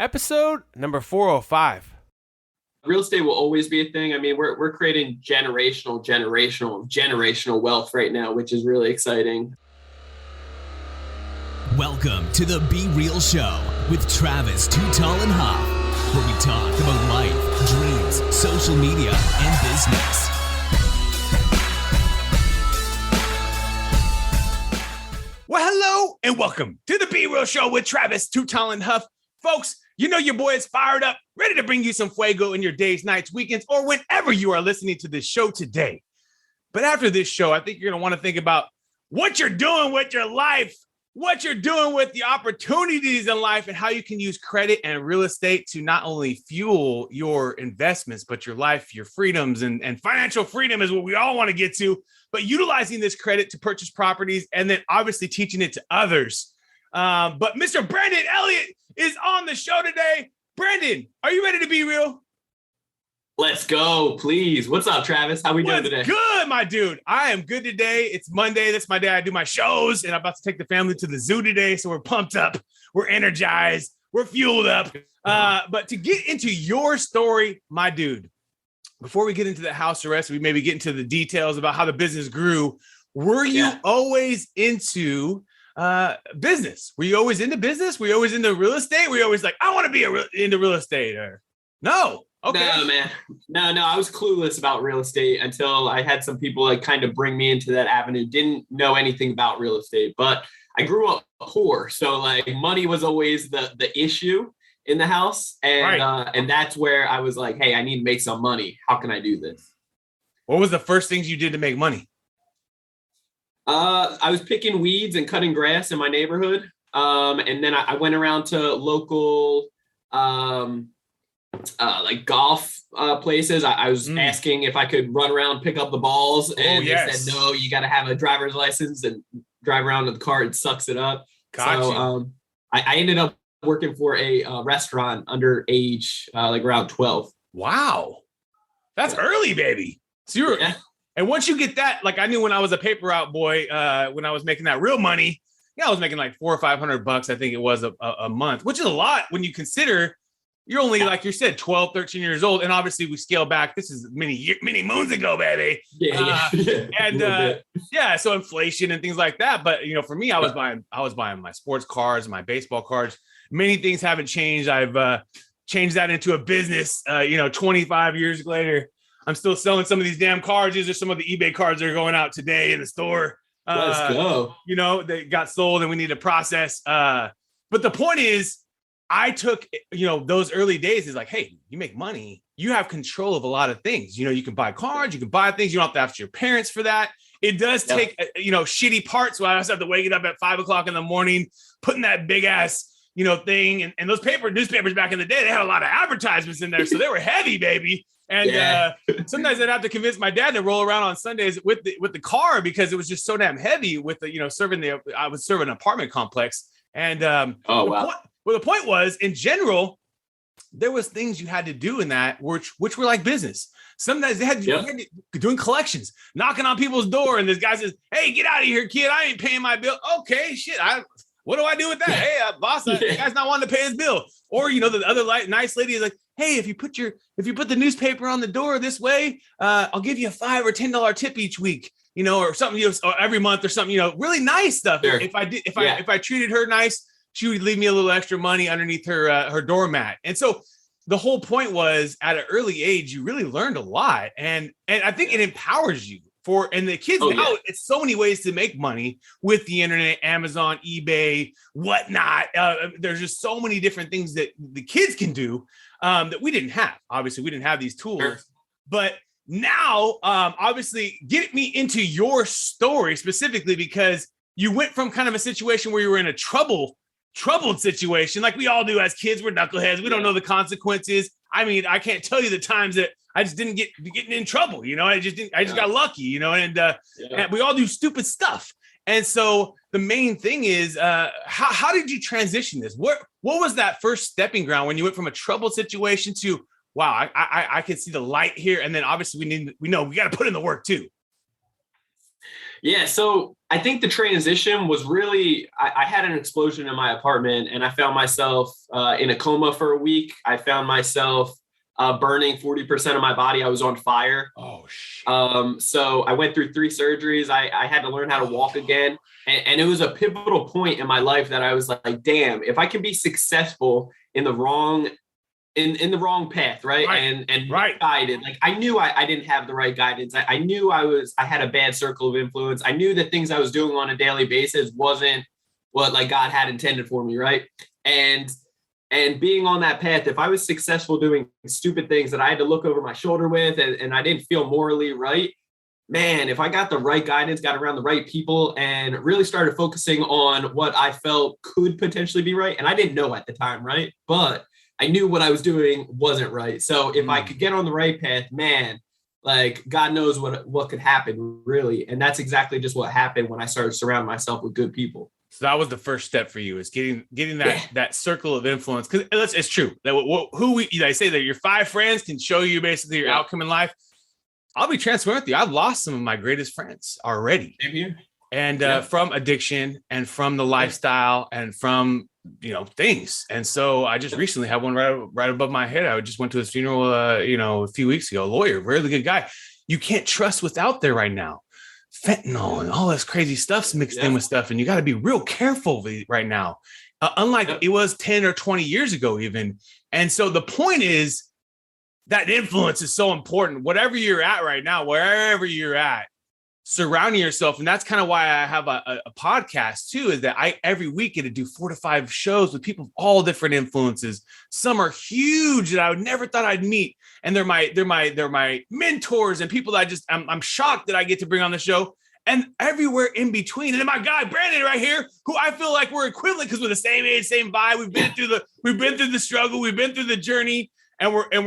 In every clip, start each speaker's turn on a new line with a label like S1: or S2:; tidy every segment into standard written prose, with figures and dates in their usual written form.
S1: episode number 405.
S2: Real estate will always be a thing. I mean, we're creating generational wealth right now, which is really exciting.
S3: Welcome to the Be Real Show with Travis Too Tall and Huff, where we talk about life, dreams, social media, and business.
S1: Well, hello and welcome to the Be Real Show with Travis Too Tall and Huff. Folks, you know your boy is fired up, ready to bring you some fuego in your days, nights, weekends, or whenever you are listening to this show today. But after this show, I think you're going to want to think about what you're doing with your life, what you're doing with the opportunities in life, and how you can use credit and real estate to not only fuel your investments, but your life, your freedoms, and financial freedom is what we all want to get to, but utilizing this credit to purchase properties and then obviously teaching it to others. But Mr. Brandon Elliot is on the show today. Brandon, are you ready to be real?
S2: Let's go, please. What's up, Travis? How we doing today?
S1: Good, my dude. I am good today. It's Monday. That's my day. I do my shows, and I'm about to take the family to the zoo today. So we're pumped up. We're energized. We're fueled up. But to get into your story, my dude, before we get into the house arrest, we maybe get into the details about how the business grew. Were you always into business? Were you always into business? Were you always into real estate? Were you always like, I want to be into real estate? Or no? Okay.
S2: No, man. No. I was clueless about real estate until I had some people like kind of bring me into that avenue. Didn't know anything about real estate, but I grew up poor. So like money was always the issue in the house. And, and that's where I was like, hey, I need to make some money. How can I do this?
S1: What was the first things you did to make money?
S2: I was picking weeds and cutting grass in my neighborhood. And then I went around to local, like golf places. I was asking if I could run around, pick up the balls, and they said, no, you got to have a driver's license and drive around in the car. It sucks it up. So I ended up working for a restaurant underage, like around 12.
S1: Wow. That's early, baby. So you were, and once you get that, like I knew when I was a paper route boy, when I was making that real money, I was making like $400 or $500, I think it was a month, which is a lot when you consider you're only, like you said, 12, 13 years old. And obviously we scale back. This is many moons ago, baby. So inflation and things like that. But, you know, for me, I was buying my sports cards, my baseball cards. Many things haven't changed. I've changed that into a business, 25 years later. I'm still selling some of these damn cards. These are some of the eBay cards that are going out today in the store.
S2: Let's go.
S1: They got sold and we need to process. But the point is, I took, those early days is like, hey, you make money. You have control of a lot of things. You can buy cards, you can buy things. You don't have to ask your parents for that. It does take, shitty parts where I also have to wake it up at 5 o'clock in the morning, putting that big ass, thing. And those newspapers back in the day, they had a lot of advertisements in there. So they were heavy, baby. And sometimes I'd have to convince my dad to roll around on Sundays with the car because it was just so damn heavy with I was serving an apartment complex. And the point was, in general, there was things you had to do in that which were like business. Sometimes they had to doing collections, knocking on people's door, and this guy says, "Hey, get out of here, kid! I ain't paying my bill." Okay, shit. What do I do with that? Hey, boss, the guy's not wanting to pay his bill. Or the other nice lady is like, "Hey, if you put the newspaper on the door this way, I'll give you a $5 or $10 tip each week." Or something, or every month or something. Really nice stuff. Sure. If I treated her nice, she would leave me a little extra money underneath her doormat. And so the whole point was, at an early age, you really learned a lot. And I think it empowers you and the kids now, it's so many ways to make money with the internet, Amazon, eBay, whatnot. There's just so many different things that the kids can do that we didn't have. Obviously, we didn't have these tools, but now, obviously, get me into your story specifically, because you went from kind of a situation where you were in a troubled situation, like we all do as kids. We're knuckleheads. We don't know the consequences. I mean, I can't tell you the times that I just didn't getting in trouble. I just got lucky. And we all do stupid stuff. And so the main thing is, how did you transition this? What was that first stepping ground when you went from a troubled situation to, wow, I can see the light here. And then obviously we know we got to put in the work too.
S2: Yeah. So I think the transition was really, I had an explosion in my apartment and I found myself in a coma for a week. I found myself burning 40% of my body. I was on fire.
S1: Oh, shit.
S2: So I went through 3 surgeries. I had to learn how to walk again. And it was a pivotal point in my life that I was like, damn, if I can be successful in the wrong in the wrong path, right? And guided. Like I knew I didn't have the right guidance. I knew I had a bad circle of influence. I knew the things I was doing on a daily basis wasn't what like God had intended for me, right? And being on that path, if I was successful doing stupid things that I had to look over my shoulder with and I didn't feel morally right, man, if I got the right guidance, got around the right people and really started focusing on what I felt could potentially be right. And I didn't know at the time, right? But I knew what I was doing wasn't right. So if I could get on the right path, man, like God knows what could happen really. And that's exactly just what happened when I started surrounding myself with good people.
S1: So that was the first step for you, is getting that circle of influence. Because it's true that I say that your 5 friends can show you basically your outcome in life. I'll be transparent with you. I've lost some of my greatest friends already.
S2: Same here.
S1: And from addiction and from the lifestyle and from, things. And so I just recently had one right above my head. I just went to his funeral, a few weeks ago, a lawyer, really good guy. You can't trust what's out there right now. Fentanyl and all this crazy stuff's mixed in with stuff. And you got to be real careful right now, unlike it was 10 or 20 years ago even. And so the point is that influence is so important. Whatever you're at right now, wherever you're at, surrounding yourself. And that's kind of why I have a podcast too, is that I every week get to do 4 to 5 shows with people of all different influences. Some are huge that I would never thought I'd meet. And they're my mentors and people that I'm shocked that I get to bring on the show, and everywhere in between. And then my guy, Brandon right here, who I feel like we're equivalent because we're the same age, same vibe. We've been through the struggle. We've been through the journey, and we're in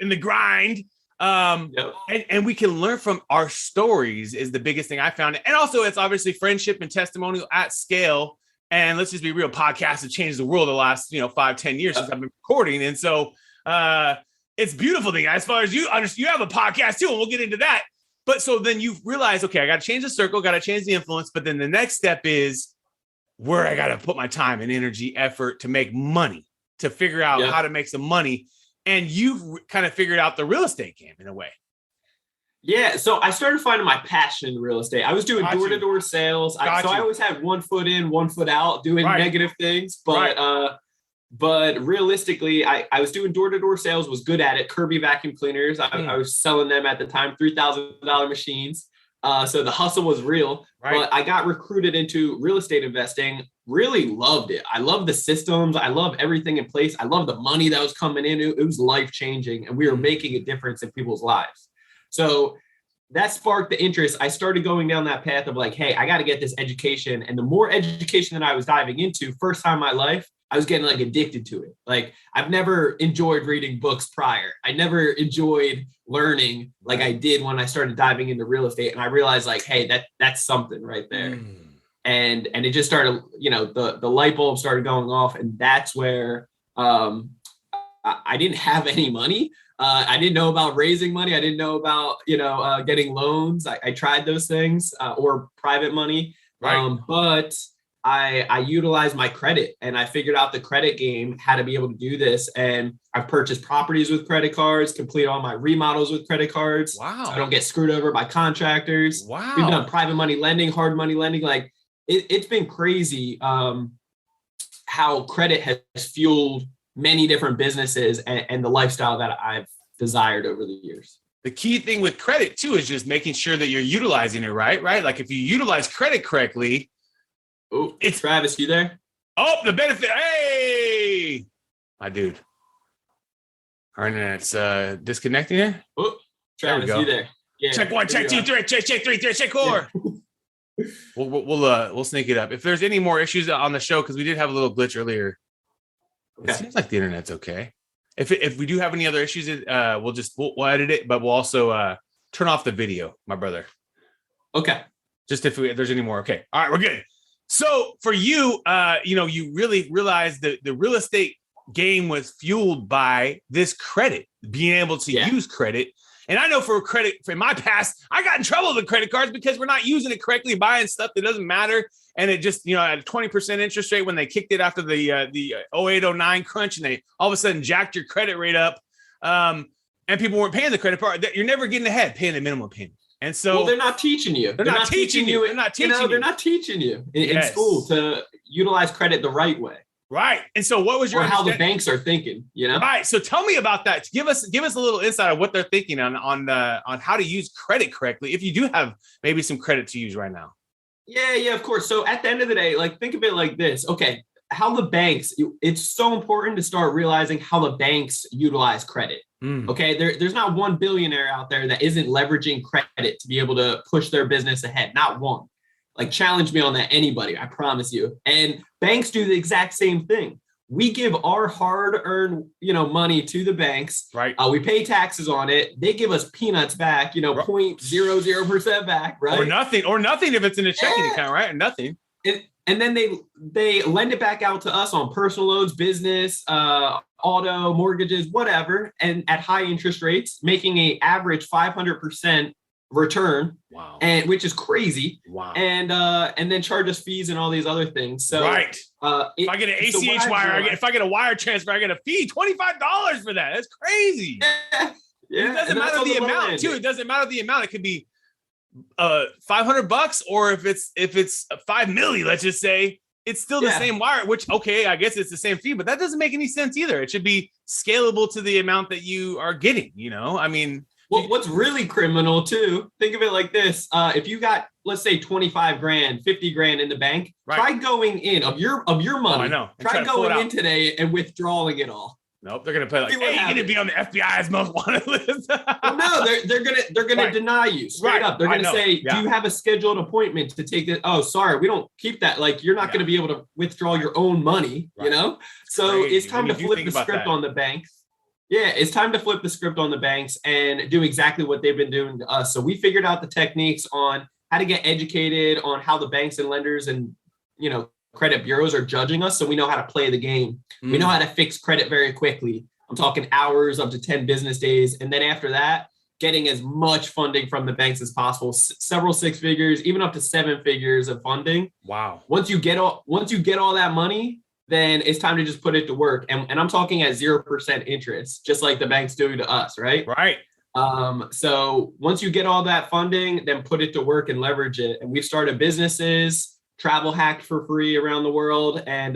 S1: the grind. And we can learn from our stories is the biggest thing I found. And also it's obviously friendship and testimonial at scale. And let's just be real, podcasts have changed the world the last, 5-10 years since I've been recording. And so it's a beautiful thing. As far as you have a podcast too, and we'll get into that. But so then you realize, okay, I got to change the circle, got to change the influence. But then the next step is where I got to put my time and energy, effort to make money, to figure out how to make some money. And you've kind of figured out the real estate game in a way.
S2: Yeah. So I started finding my passion in real estate. I was doing door-to-door sales. So I always had 1 foot in, 1 foot out, doing negative things. But realistically, I was doing door-to-door sales, was good at it. Kirby vacuum cleaners. I was selling them at the time, $3,000 machines. So the hustle was real. But I got recruited into real estate investing. Really loved it. I love the systems. I love everything in place. I love the money that was coming in. It was life-changing, and we were making a difference in people's lives. So that sparked the interest. I started going down that path of like, hey, I got to get this education. And the more education that I was diving into, first time in my life, I was getting like addicted to it. Like I've never enjoyed reading books prior. I never enjoyed learning like I did when I started diving into real estate. And I realized like, hey, that's something right there. And it just started, the light bulb started going off. And that's where I didn't have any money. I didn't know about raising money. I didn't know about, getting loans. I tried those things or private money. But I utilized my credit, and I figured out the credit game, how to be able to do this. And I've purchased properties with credit cards, complete all my remodels with credit cards.
S1: Wow.
S2: So I don't get screwed over by contractors.
S1: Wow.
S2: We've done private money lending, hard money lending. Like it's been crazy how credit has fueled many different businesses and the lifestyle that I've desired over the years.
S1: The key thing with credit too is just making sure that you're utilizing it right? Like if you utilize credit correctly.
S2: Oh, it's Travis, you there?
S1: Oh, the benefit. Hey, my dude. Our internet's disconnecting here.
S2: Oh, Travis, you there?
S1: Yeah. Check 1, check 2, 3, check 3, check 4. We'll sneak it up. If there's any more issues on the show, because we did have a little glitch earlier. Okay. It seems like the internet's okay. If we do have any other issues, we'll edit it, but we'll also turn off the video, my brother.
S2: Okay.
S1: Just if there's any more. Okay. All right, we're good. So for you, you really realized that the real estate game was fueled by this credit, being able to use credit. And I know for my past, I got in trouble with credit cards because we're not using it correctly, buying stuff that doesn't matter. And it just, at a 20% interest rate when they kicked it after the 0809 crunch, and they all of a sudden jacked your credit rate up. And people weren't paying the credit card. You're never getting ahead paying the minimum payment. And so
S2: they're not teaching you.
S1: They're not teaching you. They're not
S2: teaching you in school to utilize credit the right way.
S1: Right. And so what was your
S2: how the banks are thinking,
S1: Right. So tell me about that. Give us a little insight of what they're thinking on how to use credit correctly, if you do have maybe some credit to use right now.
S2: Yeah, of course. So at the end of the day, think of it like this. Okay, how the banks, it's so important to start realizing how the banks utilize credit. Okay, there's not one billionaire out there that isn't leveraging credit to be able to push their business ahead. Not one. Challenge me on that, anybody, I promise you. And banks do the exact same thing. We give our hard-earned, money to the banks.
S1: Right.
S2: We pay taxes on it. They give us peanuts back, 0.00% back, right?
S1: Or nothing if it's in a checking account, right? Nothing.
S2: And then they lend it back out to us on personal loans, business, auto, mortgages, whatever, and at high interest rates, making an average 500% return.
S1: Wow.
S2: And which is crazy.
S1: Wow.
S2: And then charge us fees and all these other things. So
S1: right. If I get an ACH wire, if I get a wire transfer, I get a fee, $25 for that. That's crazy.
S2: Yeah.
S1: It doesn't matter the amount too. It doesn't matter the amount. It could be $500, or if it's 5 million, let's just say, it's still the same wire, which, okay, I guess it's the same fee, but that doesn't make any sense either. It should be scalable to the amount that you are getting, I mean.
S2: Well, what's really criminal too, think of it like this. If you got, let's say 25 grand, 50 grand in the bank, try going in of your money.
S1: I know.
S2: Try going in today and withdrawing it all.
S1: Nope, they're gonna play hey, you're gonna be on the FBI's most wanted list.
S2: Well, no, they're gonna deny you straight up. They're gonna say, do you have a scheduled appointment to take it? Oh, sorry, we don't keep that. You're not gonna be able to withdraw your own money, So it's time to flip the script on the banks. Yeah, it's time to flip the script on the banks and do exactly what they've been doing to us. So we figured out the techniques on how to get educated on how the banks and lenders and, credit bureaus are judging us. So we know how to play the game. We know how to fix credit very quickly. I'm talking hours, up to 10 business days. And then after that, getting as much funding from the banks as possible, several six figures, even up to 7 figures of funding.
S1: Wow.
S2: Once you get all that money, then it's time to just put it to work. And I'm talking at 0% interest, just like the banks do to us, right?
S1: Right.
S2: So once you get all that funding, then put it to work and leverage it. And we've started businesses, travel hacked for free around the world, and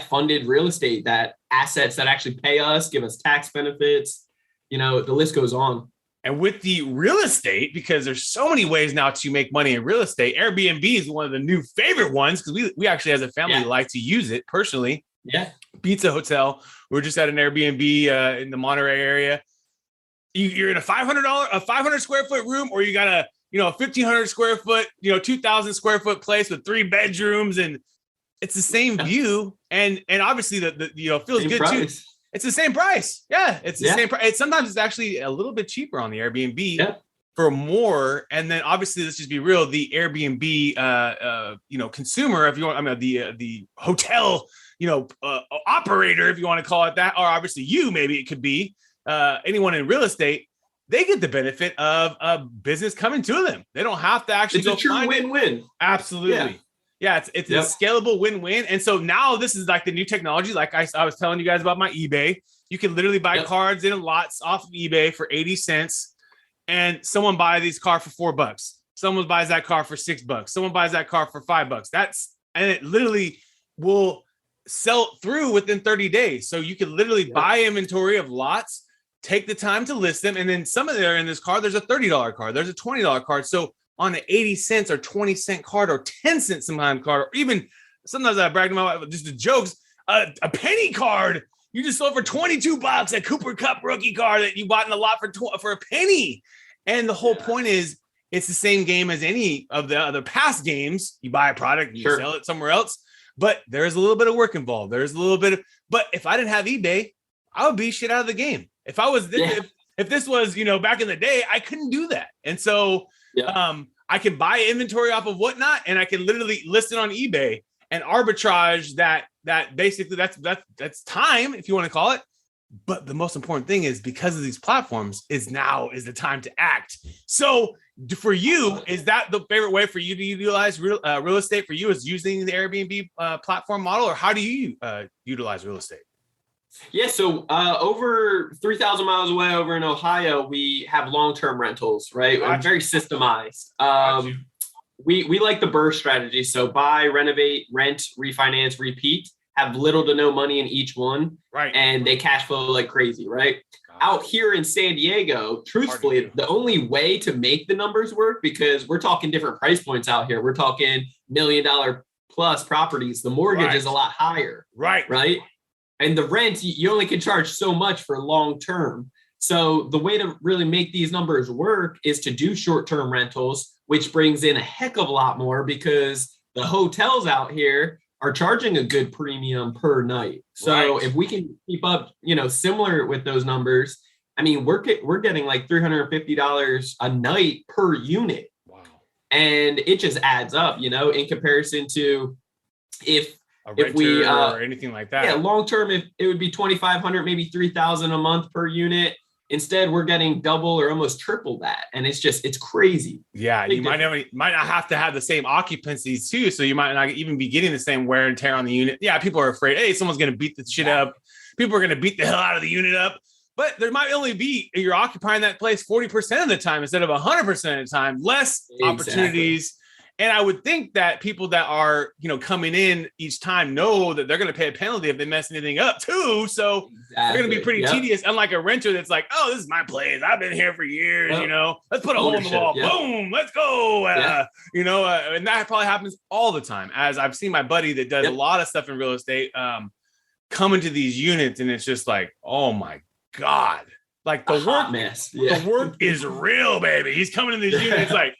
S2: funded real estate, that assets that actually pay us, give us tax benefits, the list goes on.
S1: And with the real estate, because there's so many ways now to make money in real estate, Airbnb is one of the new favorite ones, because we actually as a family like to use it personally.
S2: Yeah.
S1: Pizza Hotel. We're just at an Airbnb in the Monterey area. You're in a $500 square foot room, or you got a 1,500 square foot, 2,000 square foot place with 3 bedrooms, and it's the same view. And obviously the feels
S2: same
S1: good
S2: price.
S1: too. It's the same price. Yeah. It's the same price. Sometimes it's actually a little bit cheaper on the Airbnb for more. And then obviously, let's just be real. The Airbnb, consumer, if you want, the hotel, operator, if you want to call it that, or obviously maybe it could be anyone in real estate, they get the benefit of a business coming to them. They don't have to actually
S2: go find it. It's a true win-win.
S1: Absolutely. Yeah, it's a scalable win-win. And so now this is like the new technology. Like I was telling you guys about my eBay. You can literally buy cards in lots off of eBay for 80 cents. And someone buys these car for $4. Someone buys that car for $6. Someone buys that car for $5. And it literally will sell through within 30 days. So you can literally buy inventory of lots, take the time to list them. And then some of them are in this card. There's a $30 card. There's a $20 card. So on an 80 cents or 20 cent card or 10 cent sometimes card, or even sometimes I brag to my wife, just the jokes, a penny card. You just sold for $22, a Cooper Cup rookie card that you bought in the lot for a penny. And the whole point is, it's the same game as any of the other past games. You buy a product and you sell it somewhere else, but there's a little bit of work involved. There's a little bit of, but if I didn't have eBay, I would be shit out of the game. If I was, if this was, back in the day, I couldn't do that. And so, I can buy inventory off of whatnot, and I can literally list it on eBay and arbitrage that basically that's time, if you want to call it, But the most important thing is because of these platforms is the time to act. So for you, is that the favorite way for you to utilize real estate for you, is using the Airbnb platform model, or how do you utilize real estate?
S2: Yeah, so over 3,000 miles away over in Ohio, we have long-term rentals, right?
S1: Gotcha.
S2: Very systemized.
S1: Gotcha.
S2: We like the BRRRR strategy. So buy, renovate, rent, refinance, repeat, have little to no money in each one.
S1: Right.
S2: And they cash flow like crazy, right?
S1: Gotcha.
S2: Out here in San Diego, truthfully, the only way to make the numbers work, because we're talking different price points out here. We're talking $1 million plus properties. The mortgage is a lot higher.
S1: Right.
S2: Right. And the rent, you only can charge so much for long term. So the way to really make these numbers work is to do short-term rentals, which brings in a heck of a lot more because the hotels out here are charging a good premium per night. So if we can keep up, similar with those numbers, I mean, we're getting like $350 a night per unit. Wow. And it just adds up, in comparison to if we
S1: or anything like that.
S2: Yeah, long term, if it would be 2,500, maybe 3,000 a month per unit. Instead, we're getting double or almost triple that, and it's crazy.
S1: Yeah, you might not have to have the same occupancies too, so you might not even be getting the same wear and tear on the unit. Yeah, people are afraid, hey, someone's going to beat the shit up. People are going to beat the hell out of the unit up. But there might only be, you're occupying that place 40% of the time instead of 100% of the time, less opportunities. And I would think that people that are, coming in each time know that they're going to pay a penalty if they mess anything up too. So they're going to be pretty tedious. Unlike a renter that's like, oh, this is my place. I've been here for years, let's put a hole in the wall. Yep. Boom, let's go. And that probably happens all the time. As I've seen my buddy that does a lot of stuff in real estate come into these units, and it's just like, oh my God. Like the work mess. Yeah. The work is real, baby. He's coming in these units like,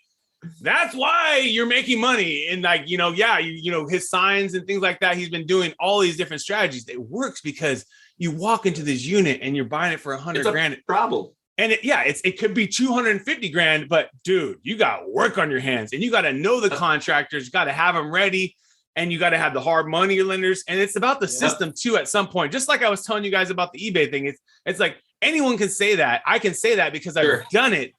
S1: that's why you're making money. And like, his signs and things like that. He's been doing all these different strategies. It works because you walk into this unit and you're buying it for $100,000.
S2: Problem.
S1: And it could be $250,000, but dude, you got work on your hands and you got to know the contractors, you got to have them ready, and you got to have the hard money lenders. And it's about the system too, at some point, just like I was telling you guys about the eBay thing. It's like anyone can say that. I can say that because I've done it.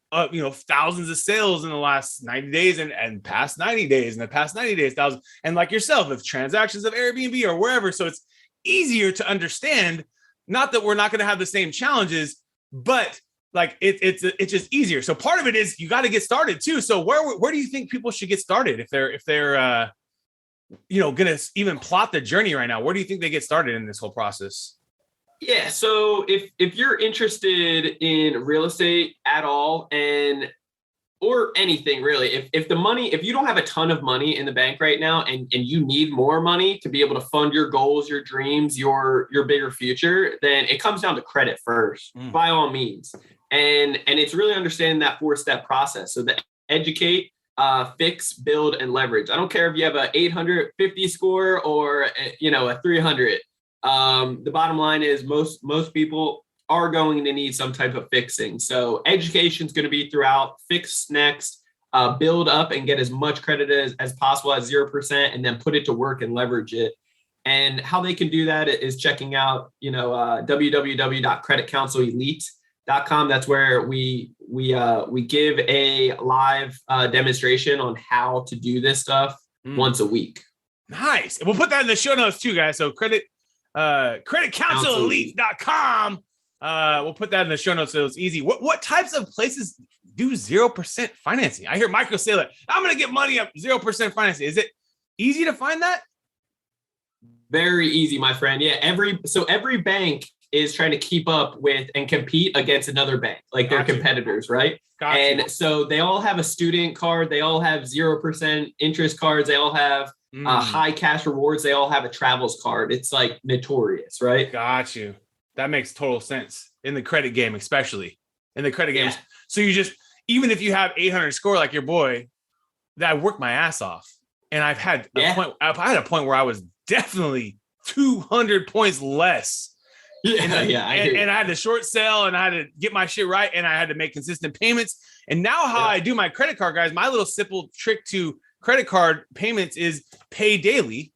S1: Thousands of sales in the last 90 days and past 90 days, and the past 90 days, thousands. And like yourself, if transactions of Airbnb or wherever. So it's easier to understand, not that we're not going to have the same challenges, but like it's just easier. So part of it is you got to get started too. So where do you think people should get started if they're going to even plot the journey right now? Where do you think they get started in this whole process?
S2: Yeah. So if you're interested in real estate at all or anything really, if you don't have a ton of money in the bank right now and you need more money to be able to fund your goals, your dreams, your bigger future, then it comes down to credit first, by all means. And it's really understanding that 4-step process. So the educate, fix, build, and leverage. I don't care if you have an 850 score or a 300. The bottom line is most people are going to need some type of fixing. So education is going to be throughout. Fix next, build up and get as much credit as possible at 0%, and then put it to work and leverage it. And how they can do that is checking out, www.creditcounselelite.com. That's where we give a live demonstration on how to do this stuff once a week.
S1: Nice. And we'll put that in the show notes too, guys. So creditcounselelite.com. We'll put that in the show notes so it's easy. What types of places do 0% financing? I hear Michael say that I'm going to get money up 0% financing. Is it easy to find that?
S2: Very easy, my friend. Yeah. Every bank is trying to keep up with and compete against another bank, like their competitors, right? And so they all have a student card. They all have 0% interest cards. They all have high cash rewards. They all have a travels card. It's like notorious, right?
S1: Got you. That makes total sense in the credit game, especially in the credit games. So you just, even if you have 800 score like your boy, that I worked my ass off, and I've had a point. I had a point where I was definitely 200 points less. And I had to short sell, and I had to get my shit right, and I had to make consistent payments. And now how I do my credit card, guys, my little simple trick to credit card payments is pay daily,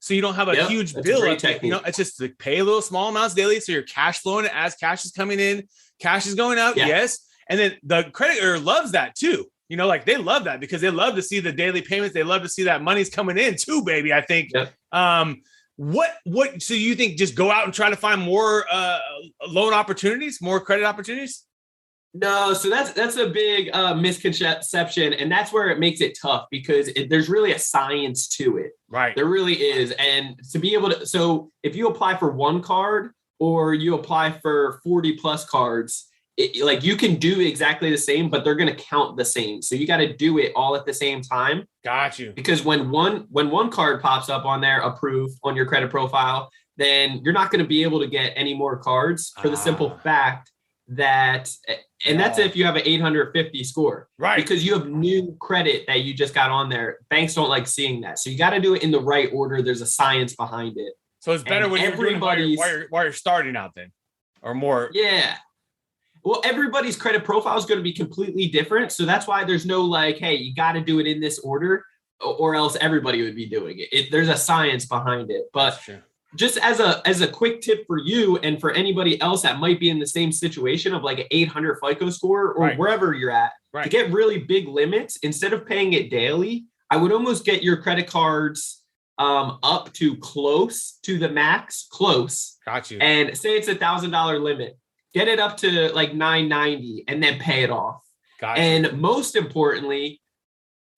S1: So you don't have a huge bill. It's just to pay a little small amounts daily. So you're cash flowing as cash is coming in, cash is going out. Yeah. Yes. And then the creditor loves that too. Like they love that because they love to see the daily payments. They love to see that money's coming in too, baby. I think. Yep. So you think just go out and try to find more loan opportunities, more credit opportunities?
S2: No, so that's a big misconception, and that's where it makes it tough because there's really a science to it.
S1: Right.
S2: There really is. And to be able to, so if you apply for one card or you apply for 40 plus cards, you can do exactly the same, but they're going to count the same. So you got to do it all at the same time.
S1: Got you.
S2: Because when one card pops up on there, approved on your credit profile, then you're not going to be able to get any more cards for the simple fact that, and that's if you have an 850 score,
S1: right? Because
S2: you have new credit that you just got on there. Banks don't like seeing that. So you got to do it in the right order. There's a science behind it.
S1: So it's better when you're doing while you're starting out then, or more.
S2: Yeah. Well, everybody's credit profile is going to be completely different. So that's why there's no hey, you got to do it in this order or else everybody would be doing it. There's a science behind it. But just as a quick tip for you and for anybody else that might be in the same situation of an 800 FICO score or wherever you're at, to get really big limits, instead of paying it daily, I would almost get your credit cards up to close to the max, close.
S1: Got you.
S2: And say it's $1,000 limit. Get it up to $990 and then pay it off.
S1: Gotcha.
S2: And most importantly,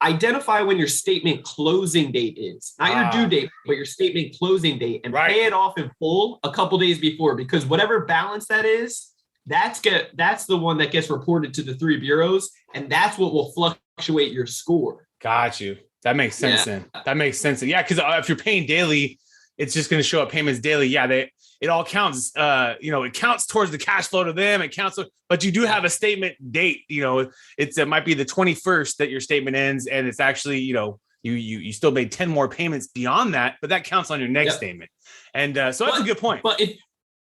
S2: identify when your statement closing date is. Not your due date, but your statement closing date, and pay it off in full a couple days before, because whatever balance that is, that's the one that gets reported to the 3 bureaus, and that's what will fluctuate your score.
S1: Got you. That makes sense then. That makes sense. Yeah, because if you're paying daily, it's just going to show up payments daily. Yeah, it all counts. It counts towards the cash flow to them. It counts, but you do have a statement date. It might be the 21st that your statement ends, and it's actually you still made 10 more payments beyond that, but that counts on your next statement. And so that's a good point.
S2: But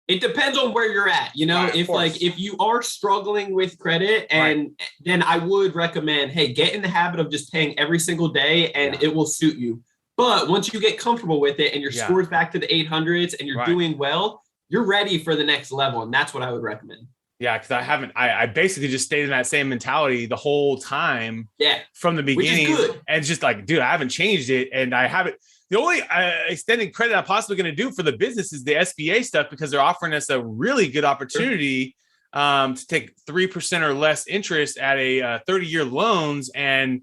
S2: it depends on where you're at. If you are struggling with credit, and then I would recommend, hey, get in the habit of just paying every single day, and it will suit you. But once you get comfortable with it and your score's back to the 800s and you're doing well, you're ready for the next level. And that's what I would recommend.
S1: Yeah, because I basically just stayed in that same mentality the whole time from the beginning.
S2: Which is good.
S1: And it's just dude, I haven't changed it. And I haven't. The only extended credit I'm possibly going to do for the business is the SBA stuff, because they're offering us a really good opportunity to take 3% or less interest at a 30-year loans. And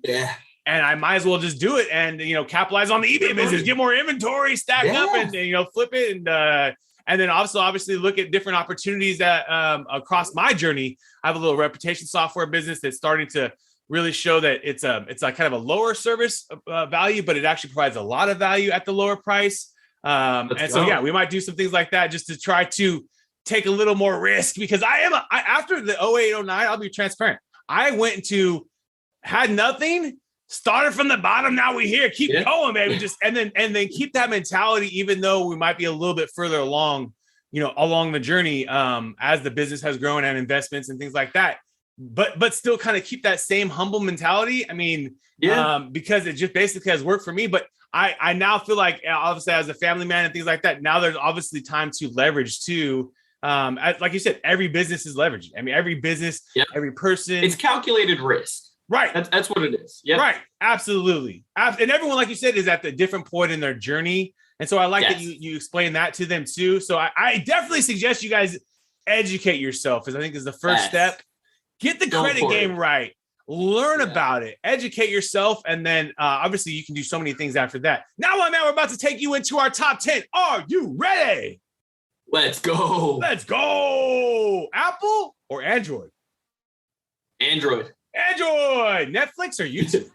S1: I might as well just do it and, capitalize on the eBay business, get more inventory, stack up and, flip it. And then also obviously look at different opportunities that across my journey. I have a little reputation software business that's starting to really show that it's like kind of a lower service value, but it actually provides a lot of value at the lower price. So we might do some things like that just to try to take a little more risk, because after the 08, 09, I'll be transparent. I went into, had nothing, started from the bottom. Now we're here. Keep going, baby. And then keep that mentality, even though we might be a little bit further along, along the journey as the business has grown and investments and things like that. But still kind of keep that same humble mentality. I mean, because it just basically has worked for me. But I now feel like, obviously, as a family man and things like that, now there's obviously time to leverage too. Like you said, every business is leveraging. I mean, every business, every person.
S2: It's calculated risk.
S1: Right.
S2: That's what it is. Yeah.
S1: Right. Absolutely. And everyone, like you said, is at the different point in their journey. And so I like that you explain that to them too. So I definitely suggest you guys educate yourself, as I think is the first step. Get the credit game right. Learn about it. Educate yourself. And then obviously you can do so many things after that. Now, my man, we're about to take you into our top 10. Are you ready?
S2: Let's go.
S1: Let's go. Apple or Android?
S2: Android.
S1: Netflix or YouTube?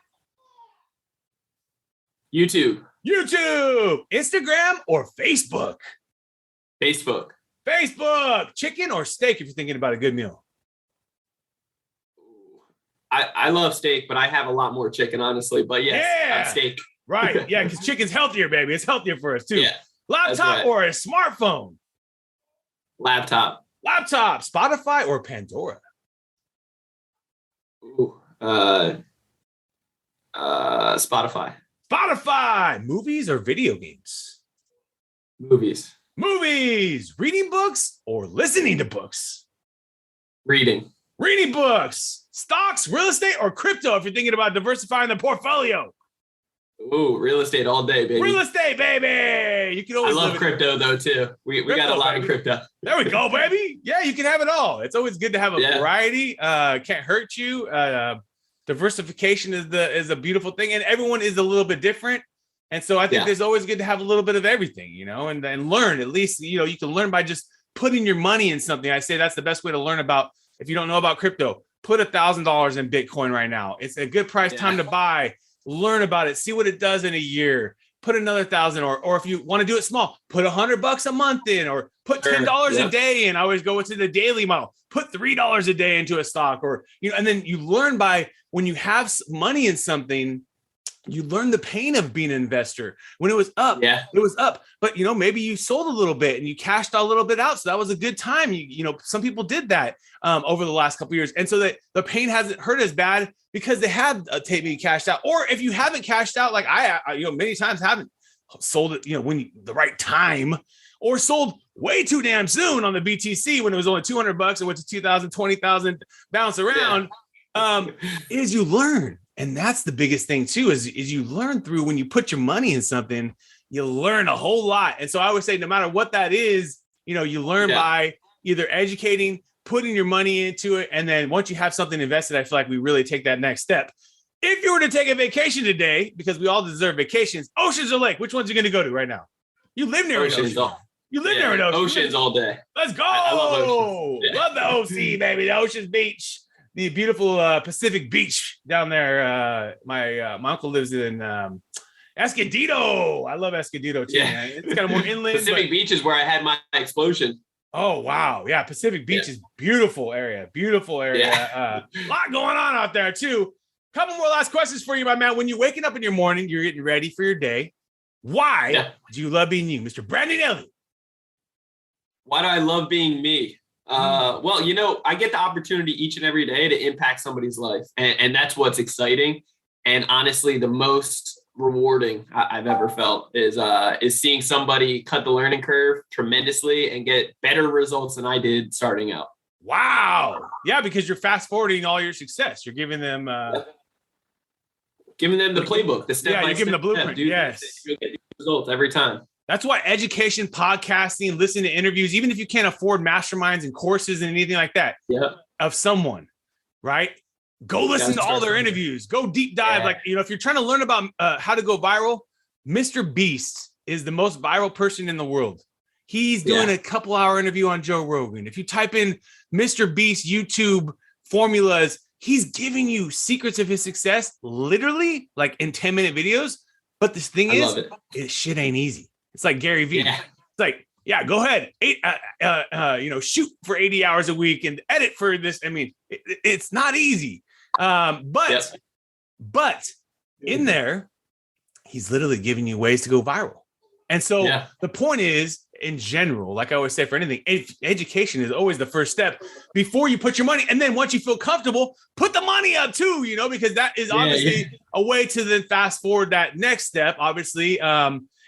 S2: YouTube.
S1: Instagram or Facebook?
S2: Facebook.
S1: Chicken or steak if you're thinking about a good meal?
S2: I love steak, but I have a lot more chicken, honestly. But yes, steak.
S1: Right. Yeah, because chicken's healthier, baby. It's healthier for us too.
S2: Yeah,
S1: laptop or a smartphone?
S2: Laptop.
S1: Spotify or Pandora?
S2: Spotify.
S1: Movies or video games? Movies, reading books or listening to books?
S2: Reading.
S1: Reading books, stocks, real estate, or crypto if you're thinking about diversifying the portfolio.
S2: Ooh, real estate all day, baby.
S1: Real estate, baby. You can always.
S2: I love crypto though too. We got a lot of crypto.
S1: There we go, baby. Yeah, you can have it all. It's always good to have a variety. Can't hurt you. Diversification is a beautiful thing, and everyone is a little bit different. And so I think there's always good to have a little bit of everything, and learn. At least you can learn by just putting your money in something. I say that's the best way to learn about. If you don't know about crypto, put $1,000 in Bitcoin right now. It's a good price, time to buy. Learn about it, see what it does in a year, put another 1,000, or if you want to do it small, put $100 a month in, or put $10 a day in. I always go into the daily model, put $3 a day into a stock, or, and then you learn by when you have money in something, you learn the pain of being an investor. When it was up, it was up, but maybe you sold a little bit and you cashed a little bit out. So that was a good time. Some people did that over the last couple of years. And so that the pain hasn't hurt as bad because they have maybe cashed out. Or if you haven't cashed out, like I many times haven't sold it, when the right time, or sold way too damn soon on the BTC when it was only $200 and went to 2,000, 20,000, bounce around, is you learn. And that's the biggest thing too, is you learn through when you put your money in something, you learn a whole lot. And so I would say no matter what that is, you learn by either educating, putting your money into it. And then once you have something invested, I feel like we really take that next step. If you were to take a vacation today, because we all deserve vacations, oceans or lake, which ones are you going to go to right now? You live near an ocean. You live near an ocean.
S2: Oceans all day.
S1: Let's go.
S2: I love oceans.
S1: Love the OC, baby. The Ocean's Beach. The beautiful Pacific Beach down there. My uncle lives in Escondido. I love Escondido too. Man. It's kind of more inland.
S2: Pacific Beach is where I had my explosion.
S1: Oh, wow. Yeah, Pacific Beach is beautiful area. Beautiful area. A lot going on out there too. Couple more last questions for you, my man. When you're waking up in your morning, you're getting ready for your day. Why do you love being you, Mr. Brandon Elliot?
S2: Why do I love being me? Well, I get the opportunity each and every day to impact somebody's life. And that's what's exciting. And honestly, the most rewarding I've ever felt is seeing somebody cut the learning curve tremendously and get better results than I did starting out.
S1: Wow. Yeah, because you're fast forwarding all your success. You're giving them
S2: the playbook, the step by step.
S1: You're giving the blueprint.
S2: Dude,
S1: yes.
S2: You'll get results every time.
S1: That's why education, podcasting, listening to interviews, even if you can't afford masterminds and courses and anything like that of someone, right? Go listen to all their interviews. Go deep dive. Yeah. Like, if you're trying to learn about how to go viral, Mr. Beast is the most viral person in the world. He's doing a couple-hour interview on Joe Rogan. If you type in Mr. Beast YouTube formulas, he's giving you secrets of his success, literally like in 10-minute videos. But this thing is, shit ain't easy. It's like Gary Vee. Yeah. It's like, go ahead. Shoot for 80 hours a week and edit for this. I mean, it's not easy. But in there, he's literally giving you ways to go viral. And so the point is, in general, like I always say for anything, education is always the first step before you put your money. And then once you feel comfortable, put the money up too, because that is obviously a way to then fast forward that next step, obviously.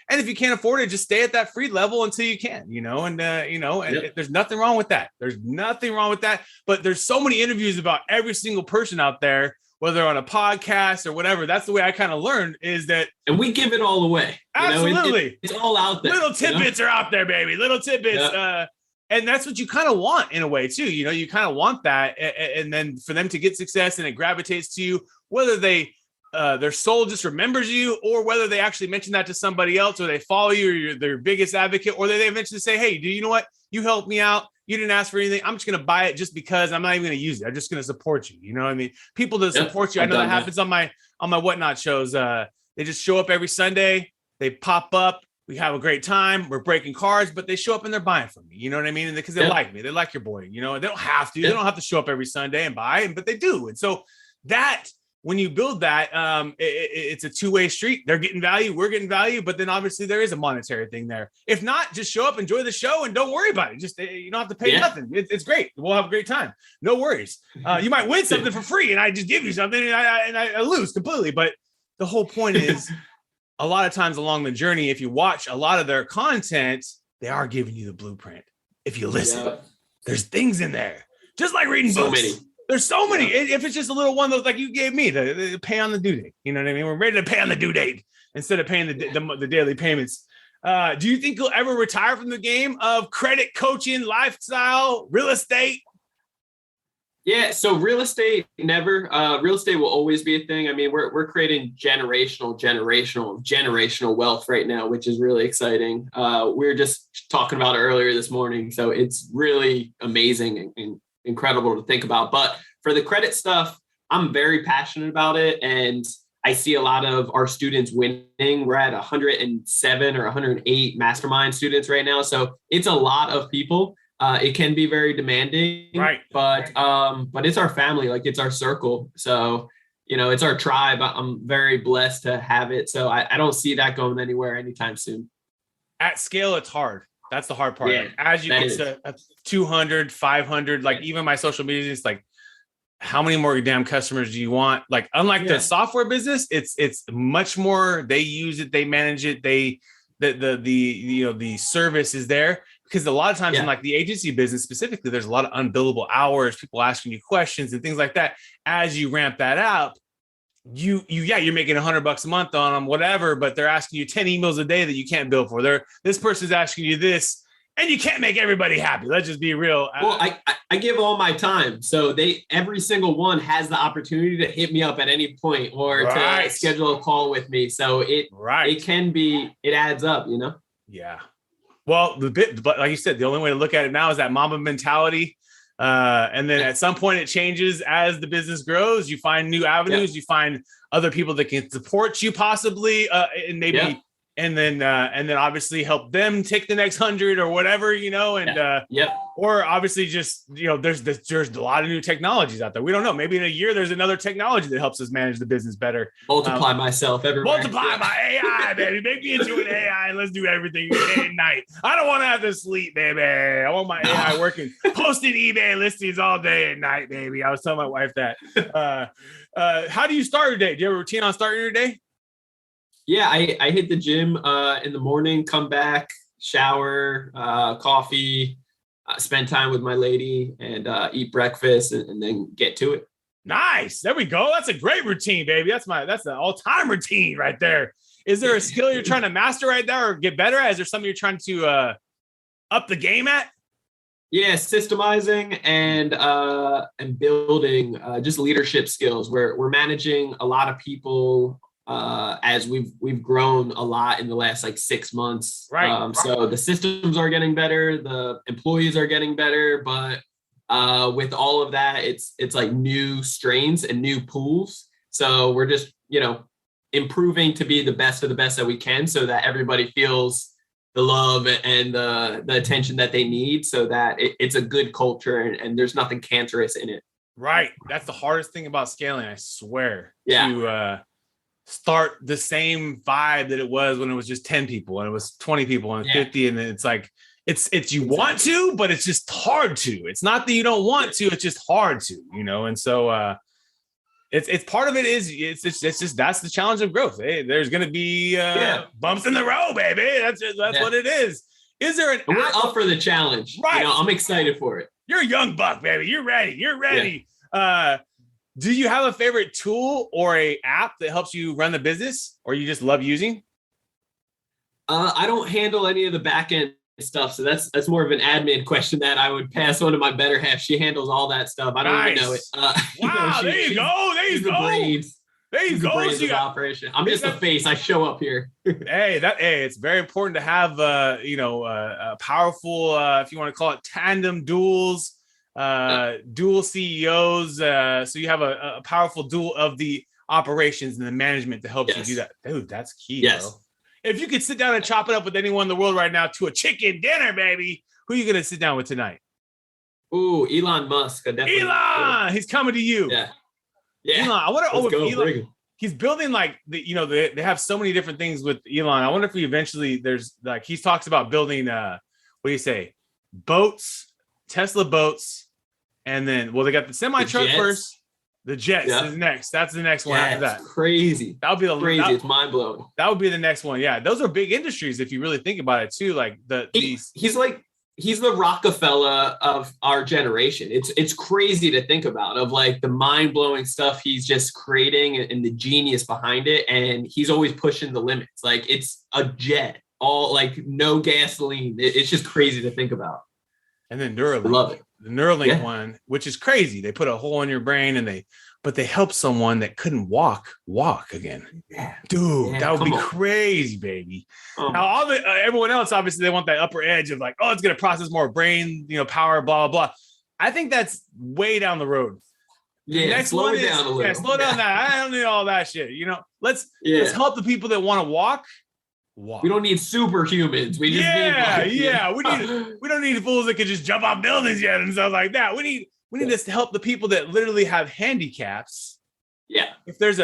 S1: And if you can't afford it, just stay at that free level until you can, and there's nothing wrong with that. There's nothing wrong with that. But there's so many interviews about every single person out there, whether on a podcast or whatever. That's the way I kind of learned is that.
S2: And we give it all away.
S1: Absolutely.
S2: It's all out there.
S1: Little tidbits are out there, baby. Little tidbits. Yeah. And that's what you kind of want in a way too. You kind of want that. And then for them to get success and it gravitates to you, whether their soul just remembers you, or whether they actually mention that to somebody else, or they follow you, or you're their biggest advocate, or they eventually say, hey, do you know what? You helped me out. You didn't ask for anything. I'm just going to buy it just because I'm not even going to use it. I'm just going to support you. You know what I mean? People that support you. I know that happens on my Whatnot shows. They just show up every Sunday. They pop up. We have a great time. We're breaking cards, but they show up and they're buying from me. You know what I mean? And because they like me, they like your boy. They don't have to. They don't have to show up every Sunday and buy, but they do. And so that, when you build that, it's a two-way street. They're getting value, we're getting value, but then obviously there is a monetary thing there. If not, just show up, enjoy the show, and don't worry about it. Just you don't have to pay nothing. It's great. We'll have a great time. No worries. You might win something for free, and I just give you something, and I lose completely. But the whole point is a lot of times along the journey, if you watch a lot of their content, they are giving you the blueprint. If you listen, there's things in there, just like reading books.
S2: Many.
S1: There's so many. If it's just a little one, like you gave me, the pay on the due date. You know what I mean? We're ready to pay on the due date instead of paying the daily payments. Do you think you'll ever retire from the game of credit coaching, lifestyle, real estate?
S2: Yeah, so real estate, never. Real estate will always be a thing. I mean, we're creating generational wealth right now, which is really exciting. We were just talking about it earlier this morning, so it's really amazing and incredible to think about. But for the credit stuff, I'm very passionate about it, and I see a lot of our students winning. We're at 107 or 108 mastermind students right now, so it's a lot of people. It can be very demanding,
S1: right?
S2: But it's our family, like it's our circle. So, it's our tribe. I'm very blessed to have it. So I don't see that going anywhere anytime soon.
S1: At scale, it's hard. That's the hard part.
S2: Yeah,
S1: like, as you get to 200, 500, like even my social media, it's like, how many more damn customers do you want? Like, unlike the software business, it's much more. They use it, they manage it, the service is there. Because a lot of times in like the agency business specifically, there's a lot of unbillable hours, people asking you questions and things like that. As you ramp that up, you're making $100 a month on them, whatever, but they're asking you 10 emails a day that you can't bill for. This person's asking you this, and you can't make everybody happy. Let's just be real.
S2: Well, I give all my time. So every single one has the opportunity to hit me up at any point or to schedule a call with me. So it adds up,
S1: Yeah. Well, but like you said, the only way to look at it now is that Mamba mentality. And then at some point it changes as the business grows. You find new avenues, you find other people that can support you possibly, and maybe, and then obviously help them take the next 100 or whatever, or obviously just, there's a lot of new technologies out there. We don't know. Maybe in a year, there's another technology that helps us manage the business better.
S2: Multiply myself everywhere.
S1: Multiply my AI, baby. Make me into an AI and let's do everything day and night. I don't want to have to sleep, baby. I want my AI working, posting eBay listings all day and night, baby. I was telling my wife that. How do you start your day? Do you have a routine on starting your day?
S2: Yeah, I hit the gym in the morning, come back, shower, coffee, spend time with my lady and eat breakfast and then get to it.
S1: Nice. There we go. That's a great routine, baby. That's the all-time routine right there. Is there a skill you're trying to master right there or get better at? Is there something you're trying to up the game at?
S2: Yeah, systemizing and building just leadership skills. We're managing a lot of people as we've grown a lot in the last 6 months.
S1: Right.
S2: So the systems are getting better, the employees are getting better, but with all of that, it's like new strains and new pools. So we're just, improving to be the best of the best that we can so that everybody feels the love and the attention that they need so that it's a good culture and there's nothing cancerous in it.
S1: Right. That's the hardest thing about scaling, I swear.
S2: Yeah.
S1: To start the same vibe that it was when it was just 10 people and it was 20 people and 50. And it's like, it's you want to, but it's just hard to. It's not that you don't want to, it's just hard to, And so it's part of it is it's just that's the challenge of growth. Hey, there's gonna be bumps in the road, baby. That's what it is. Is there an
S2: we're up for the challenge?
S1: Right.
S2: I'm excited for it.
S1: You're a young buck, baby. You're ready. Yeah. Do you have a favorite tool or a app that helps you run the business or you just love using?
S2: I don't handle any of the back end stuff. So that's more of an admin question that I would pass on to my better half. She handles all that stuff. I don't even know it.
S1: Wow, there you go. There you go. There you go.
S2: So operation. I'm just the face. I show up here.
S1: Hey, it's very important to have a powerful, if you want to call it tandem duels, dual CEOs. So you have a powerful dual of the operations and the management to help you do that. Dude, that's key.
S2: Yes.
S1: Bro. If you could sit down and chop it up with anyone in the world right now to a chicken dinner, baby, who are you going to sit down with tonight?
S2: Ooh, Elon Musk.
S1: Elon, he's coming to you.
S2: Yeah.
S1: Elon, I wonder if Elon, he's building they have so many different things with Elon. I wonder if we eventually he talks about building, what do you say? Boats, Tesla boats. And then, they got the semi truck first. The Jets is next. That's the next one after that.
S2: Crazy.
S1: That would be
S2: crazy. It's mind blowing.
S1: That would be the next one. Yeah, those are big industries if you really think about it too. Like
S2: he's the Rockefeller of our generation. It's crazy to think about, of like the mind blowing stuff he's just creating and the genius behind it. And he's always pushing the limits. Like it's a jet, all like no gasoline. It's just crazy to think about.
S1: And then Neuralink.
S2: I love it.
S1: The Neuralink one, which is crazy. They put a hole in your brain and they help someone that couldn't walk again.
S2: Yeah.
S1: Dude, that would be crazy, baby. Now, everyone else, obviously, they want that upper edge of like, oh, it's going to process more brain, power, blah, blah, blah. I think that's way down the road.
S2: Slow it down a little.
S1: Yeah, slow down that. I don't need all that shit. Let's help the people that want to walk.
S2: We don't need superhumans. We just need
S1: we don't need fools that can just jump off buildings yet and stuff like that. We need this to help the people that literally have handicaps.
S2: Yeah.
S1: If there's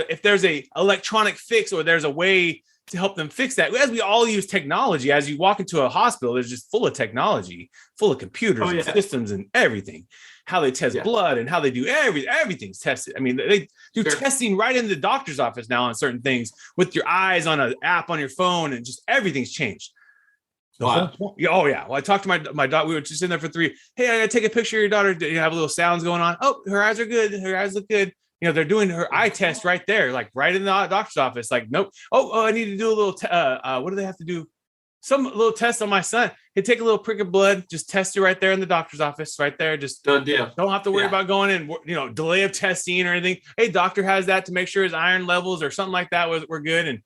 S1: a electronic fix or there's a way to help them fix that, as we all use technology, as you walk into a hospital, there's just full of technology, full of computers and systems and everything. How they test blood and how they do everything's tested. I mean, they do testing right in the doctor's office now on certain things with your eyes on an app on your phone, and just everything's changed.
S2: Wow.
S1: Oh yeah. Well, I talked to my daughter. We were just in there for 3. Hey, I gotta take a picture of your daughter. You have little sounds going on. Oh, her eyes are good. Her eyes look good. They're doing her eye test right there, like right in the doctor's office. Like, nope. Oh, I need to do a little. What do they have to do? Some little test on my son. Hey, take a little prick of blood, just test it right there in the doctor's office, right there. Just
S2: done deal.
S1: Don't have to worry about going in, delay of testing or anything. Hey, doctor has that to make sure his iron levels or something like that were good. And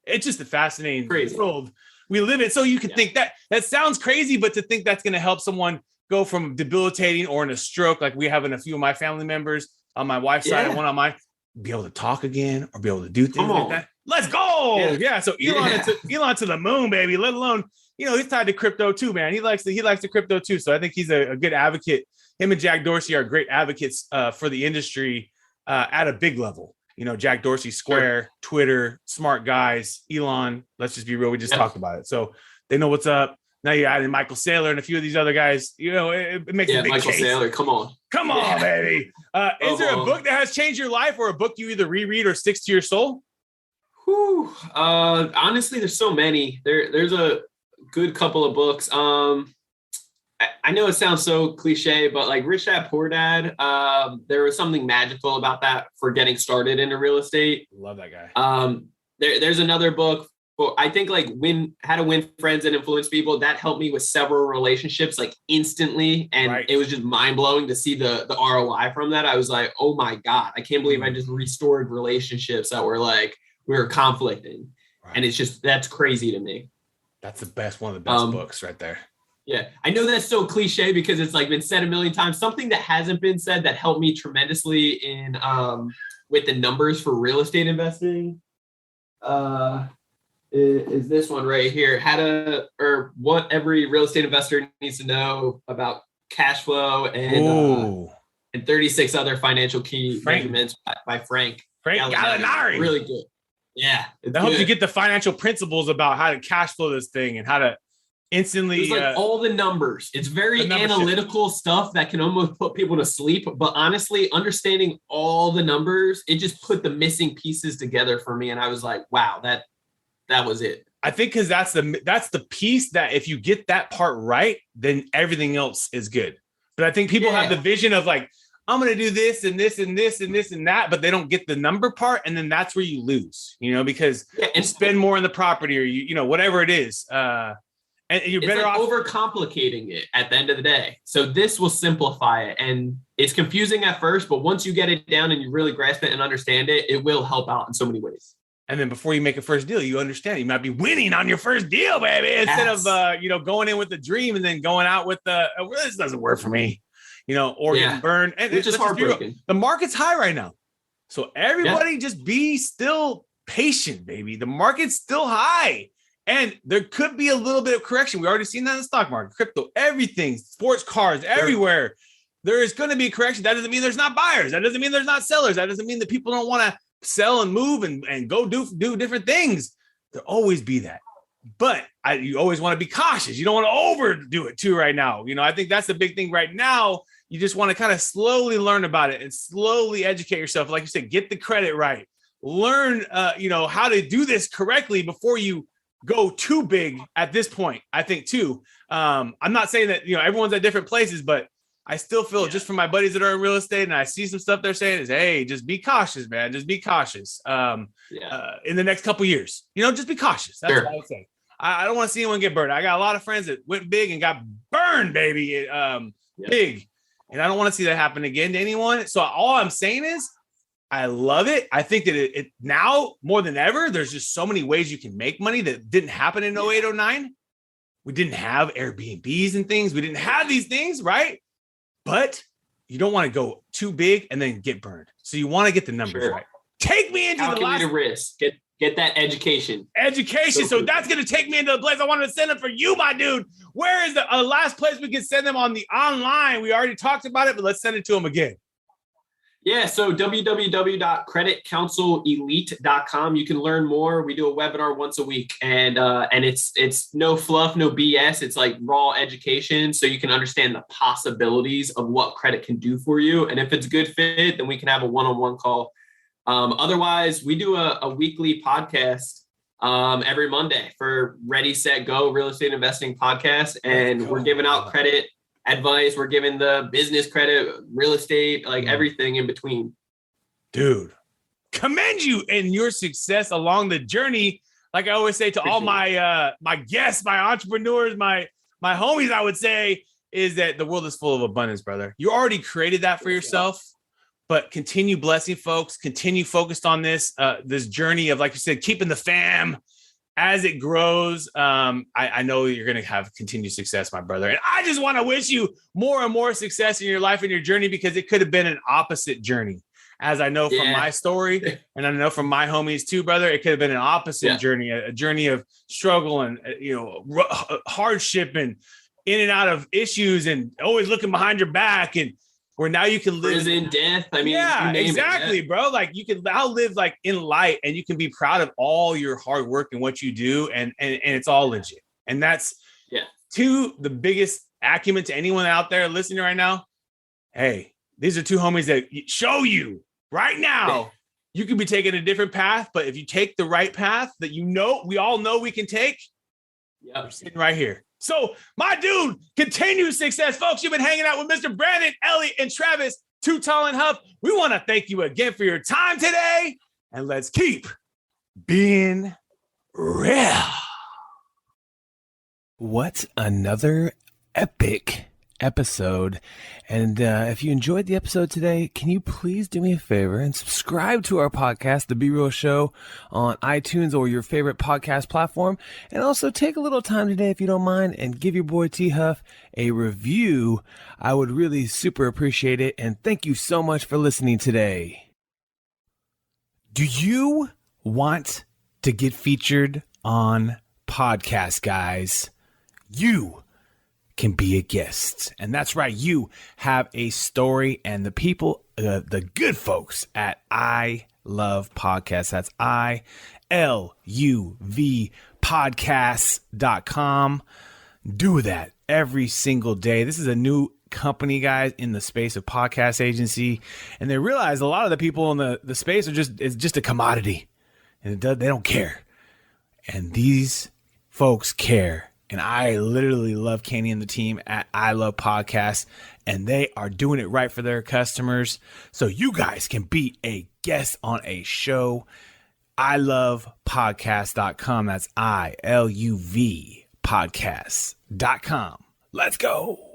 S1: it's just a fascinating world we live in. So you can think that sounds crazy, but to think that's going to help someone go from debilitating or in a stroke, like we have in a few of my family members on my wife's side and one on mine, be able to talk again or be able to do things like that. Let's go. Yeah. So Elon to the moon, baby, let alone, he's tied to crypto too, man. He likes the crypto too. So I think he's a good advocate. Him and Jack Dorsey are great advocates for the industry at a big level. Jack Dorsey, Square, Twitter, smart guys. Elon, let's just be real. We just talked about it. So they know what's up. Now you added Michael Saylor and a few of these other guys. It makes a big
S2: Michael
S1: case.
S2: Saylor, come on,
S1: baby. Is there a book that has changed your life, or a book you either reread or sticks to your soul?
S2: Whew. Honestly, there's so many. There's a good couple of books. I know it sounds so cliche, but like Rich Dad Poor Dad, there was something magical about that for getting started into real estate.
S1: Love that guy.
S2: There's another book. I think like How to Win Friends and Influence People. That helped me with several relationships like instantly. And it was just mind blowing to see the ROI from that. I was like, oh my God, I can't believe I just restored relationships that were like, we were conflicting. And it's just, that's crazy to me.
S1: That's the best, one of the best books right there.
S2: Yeah. I know that's so cliche because it's like been said a million times. Something that hasn't been said that helped me tremendously in with the numbers for real estate investing. Is this one right here. What every real estate investor needs to know about cash flow and 36 other financial key measurements by Frank Gallinari. Really good. Yeah.
S1: That helps you get the financial principles about how to cash flow this thing and how to instantly.
S2: It's like all the numbers. It's very analytical stuff that can almost put people to sleep. But honestly, understanding all the numbers, it just put the missing pieces together for me. And I was like, wow, that was it.
S1: I think because that's the piece that if you get that part right, then everything else is good. But I think people have the vision of like, I'm going to do this and this and this and this and that, but they don't get the number part. And then that's where you lose, because you spend more on the property or whatever it is. And you're better off
S2: overcomplicating it at the end of the day. So this will simplify it. And it's confusing at first, but once you get it down and you really grasp it and understand it, it will help out in so many ways.
S1: And then before you make a first deal, you understand you might be winning on your first deal, baby. Instead of, going in with the dream and then going out with this doesn't work for me, or getting burned. And
S2: it's just heartbreaking.
S1: The market's high right now. So everybody just be still patient, baby. The market's still high. And there could be a little bit of correction. We already seen that in the stock market, crypto, everything, sports cars, everywhere. There is going to be a correction. That doesn't mean there's not buyers. That doesn't mean there's not sellers. That doesn't mean that people don't want to sell and move and go do different things. There'll always be that. But you always want to be cautious. You don't want to overdo it too right now. I think that's the big thing right now. You just want to kind of slowly learn about it and slowly educate yourself. Like you said, get the credit right. Learn, how to do this correctly before you go too big at this point, I think too. I'm not saying that, everyone's at different places, but I still feel just from my buddies that are in real estate and I see some stuff they're saying is, hey, just be cautious, man. Just be cautious in the next couple of years. Just be cautious. That's what I would say. I don't want to see anyone get burned. I got a lot of friends that went big and got burned, baby, big. And I don't want to see that happen again to anyone. So all I'm saying is I love it. I think that it now more than ever, there's just so many ways you can make money that didn't happen in 08, 09. We didn't have Airbnbs and things. We didn't have these things, right? But you don't want to go too big and then get burned. So you want to get the numbers right. Take me into the last
S2: risk. Get that education.
S1: So that's going to take me into the place I wanted to send them for you, my dude. Where is the last place we can send them on the online? We already talked about it, but let's send it to them again.
S2: Yeah, so www.creditcounselelite.com. You can learn more. We do a webinar once a week, and it's no fluff, no BS. It's like raw education, so you can understand the possibilities of what credit can do for you. And if it's a good fit, then we can have a one-on-one call. Otherwise, we do a weekly podcast every Monday for Ready, Set, Go Real Estate Investing Podcast, and we're giving out credit advice. We're giving the business credit, real estate, like everything in between.
S1: Dude, commend you and your success along the journey. Like I always say to all my my guests, my entrepreneurs, my homies, I would say is that the world is full of abundance, brother. You already created that for yourself, but continue blessing folks, continue focused on this journey of, like you said, keeping the fam as it grows. I know you're going to have continued success, my brother. And I just want to wish you more and more success in your life and your journey, because it could have been an opposite journey. As I know from my story, and I know from my homies too, brother, it could have been an opposite journey, a journey of struggle and, hardship and in and out of issues and always looking behind your back, and where now you can live
S2: prison, death. I mean,
S1: exactly, bro. Like you can now live like in light, and you can be proud of all your hard work and what you do. And it's all legit. And that's to the biggest acumen to anyone out there listening right now. Hey, these are two homies that show you right now, you can be taking a different path, but if you take the right path that we all know we can take, we're sitting right here. So, my dude, continued success. Folks, you've been hanging out with Mr. Brandon, Elliot, and Travis, Too Tall and Huff. We want to thank you again for your time today, and let's keep being real.
S4: What another epic episode. And if you enjoyed the episode today, can you please do me a favor and subscribe to our podcast, The Be Real Show, on iTunes or your favorite podcast platform. And also take a little time today, if you don't mind, and give your boy T Huff a review. I would really super appreciate it. And thank you so much for listening today. Do you want to get featured on podcasts, guys? You can be a guest. And that's right, you have a story, and the people, the good folks at I Love Podcasts, that's ILUV podcasts.com, do that every single day. This is a new company, guys, in the space of podcast agency, and they realize a lot of the people in the space it's just a commodity, and they don't care. And these folks care. And I literally love Kenny and the team at I Love Podcasts, and they are doing it right for their customers. So you guys can be a guest on a show. ilovepodcast.com. That's ILUV podcasts.com. Let's go.